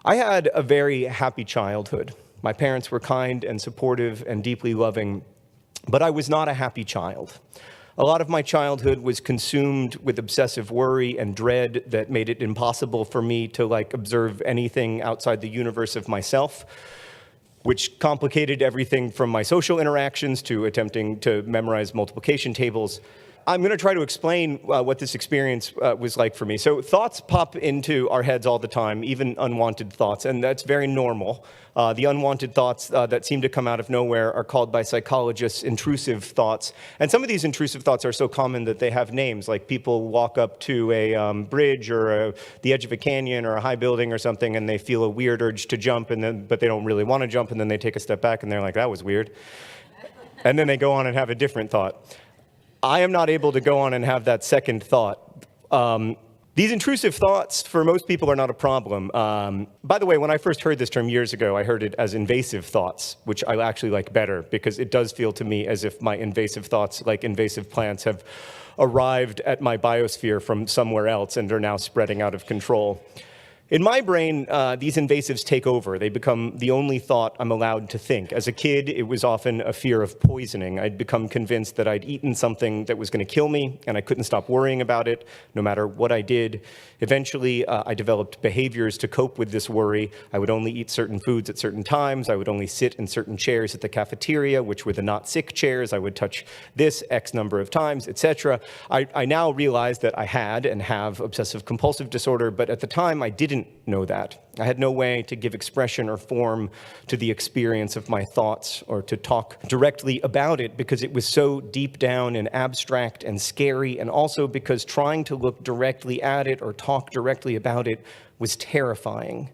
I had a very happy childhood. My parents were kind and supportive and deeply loving, but I was not a happy child. A lot of my childhood was consumed with obsessive worry and dread that made it impossible for me to observe anything outside the universe of myself, which complicated everything from my social interactions to attempting to memorize multiplication tables. I'm going to try to explain what this experience was like for me. So thoughts pop into our heads all the time, even unwanted thoughts, and that's very normal. The unwanted thoughts that seem to come out of nowhere are called by psychologists intrusive thoughts. And some of these intrusive thoughts are so common that they have names, like people walk up to a bridge or the edge of a canyon or a high building or something, and they feel a weird urge to jump, but they don't really want to jump, and then they take a step back, and they're like, that was weird. And then they go on and have a different thought. I am not able to go on and have that second thought. These intrusive thoughts, for most people, are not a problem. By the way, when I first heard this term years ago, I heard it as invasive thoughts, which I actually like better, because it does feel to me as if my invasive thoughts, like invasive plants, have arrived at my biosphere from somewhere else and are now spreading out of control. In my brain, these invasives take over. They become the only thought I'm allowed to think. As a kid, it was often a fear of poisoning. I'd become convinced that I'd eaten something that was going to kill me, and I couldn't stop worrying about it, no matter what I did. Eventually, I developed behaviors to cope with this worry. I would only eat certain foods at certain times. I would only sit in certain chairs at the cafeteria, which were the not sick chairs. I would touch this X number of times, etc. I now realize that I had and have obsessive compulsive disorder, but at the time, I didn't know that. I had no way to give expression or form to the experience of my thoughts or to talk directly about it because it was so deep down and abstract and scary, and also because trying to look directly at it or talk directly about it was terrifying.